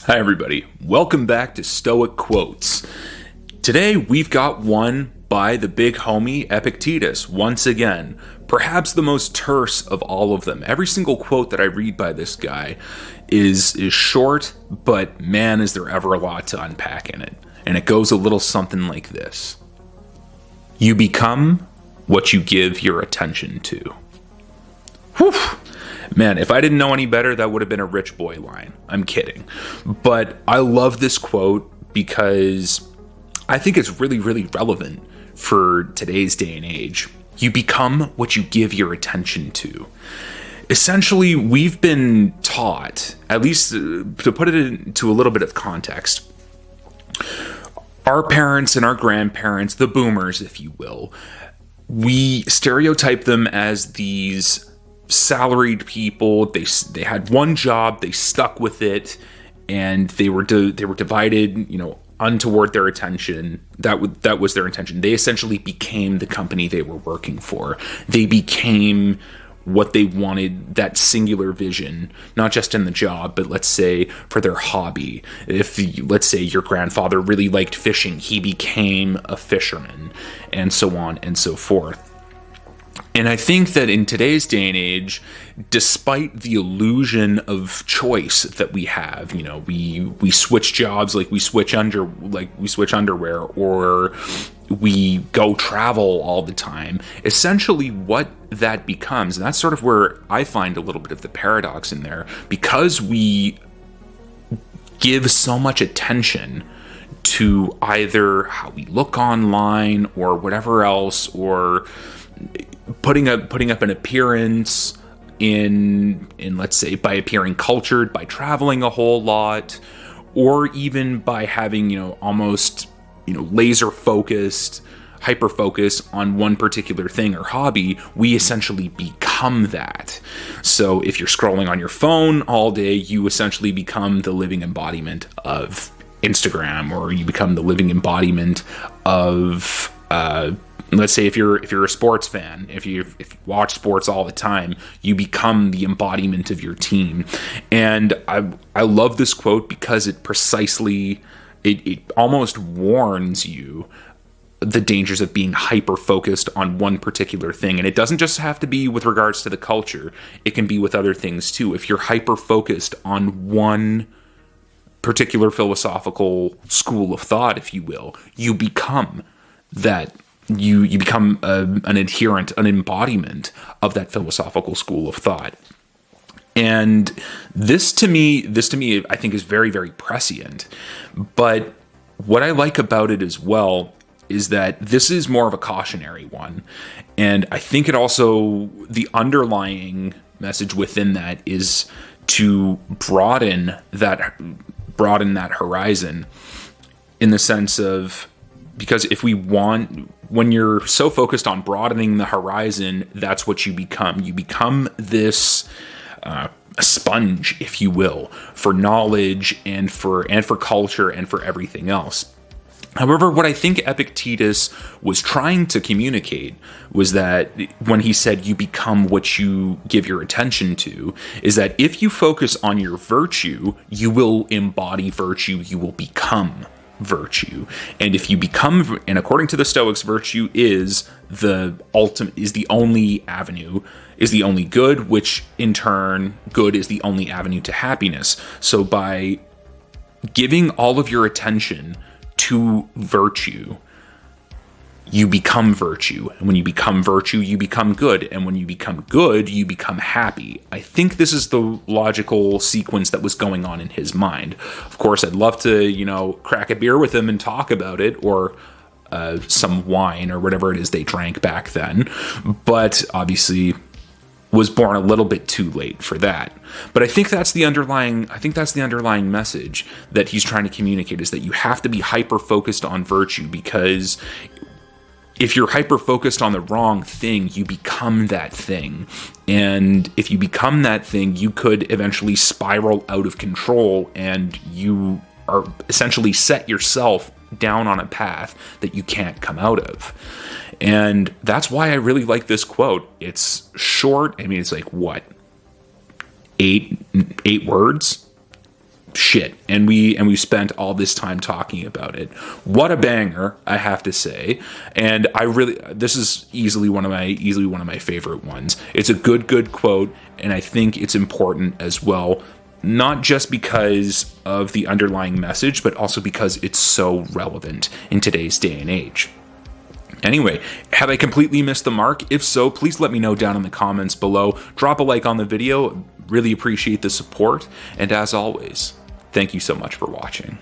Hi, everybody. Welcome back to Stoic Quotes. Today, we've got one by the big homie Epictetus, once again. Perhaps the most terse of all of them. Every single quote that I read by this guy is short, but man, is there ever a lot to unpack in it. And it goes a little something like this. You become what you give your attention to. Whew. Man, if I didn't know any better, that would have been a rich boy line. I'm kidding. But I love this quote because I think it's really, really relevant for today's day and age. You become what you give your attention to. Essentially, we've been taught, at least to put it into a little bit of context, our parents and our grandparents, the boomers, if you will, we stereotype them as these salaried people. They had one job, they stuck with it, and they were divided, untoward their attention. That was their intention. They essentially became the company they were working for. They became what they wanted, that singular vision, not just in the job, but let's say for their hobby. Let's say your grandfather really liked fishing, he became a fisherman, and so on and so forth. And I think that in today's day and age, despite the illusion of choice that we have, we switch jobs like we switch underwear, or we go travel all the time. Essentially, what that becomes, and that's sort of where I find a little bit of the paradox in there, because we give so much attention to either how we look online or whatever else, or putting up an appearance in let's say by appearing cultured, by traveling a whole lot, or even by having almost laser focused, hyper focus on one particular thing or hobby. We essentially become that. So if you're scrolling on your phone all day, you essentially become the living embodiment of Instagram, or you become the living embodiment of let's say if you're a sports fan, if you watch sports all the time, you become the embodiment of your team. And I love this quote because it precisely, it almost warns you the dangers of being hyper focused on one particular thing. And it doesn't just have to be with regards to the culture. It can be with other things too. If you're hyper focused on one particular philosophical school of thought, if you will, you become that. You become an adherent, an embodiment of that philosophical school of thought. And this to me, I think is very, very prescient. But what I like about it as well is that this is more of a cautionary one. And I think it also, the underlying message within that is to broaden that horizon, in the sense of, because when you're so focused on broadening the horizon, that's what you become. You become this sponge, if you will, for knowledge and for culture and for everything else. However, what I think Epictetus was trying to communicate was that when he said you become what you give your attention to, is that if you focus on your virtue, you will embody virtue, you will become virtue. And if you become, and according to the Stoics, virtue is the ultimate, is the only avenue, is the only good, which in turn, good is the only avenue to happiness. So by giving all of your attention to virtue, you become virtue. And when you become virtue, you become good. And when you become good, you become happy. I think this is the logical sequence that was going on in his mind. Of course, I'd love to, crack a beer with him and talk about it, or some wine or whatever it is they drank back then. But obviously was born a little bit too late for that. But I think that's the underlying message that he's trying to communicate, is that you have to be hyper focused on virtue, because if you're hyper-focused on the wrong thing, you become that thing. And if you become that thing, you could eventually spiral out of control, and you are essentially set yourself down on a path that you can't come out of. And that's why I really like this quote. It's short. I mean, it's like, what? Eight words? shit, and we spent all this time talking about it. What a banger, I have to say. And this is easily one of my favorite ones. It's a good quote, and I think it's important as well, not just because of the underlying message, but also because it's so relevant in today's day and age. Anyway, have I completely missed the mark? If so, please let me know down in the comments below. Drop a like on the video. Really appreciate the support. And as always, thank you so much for watching.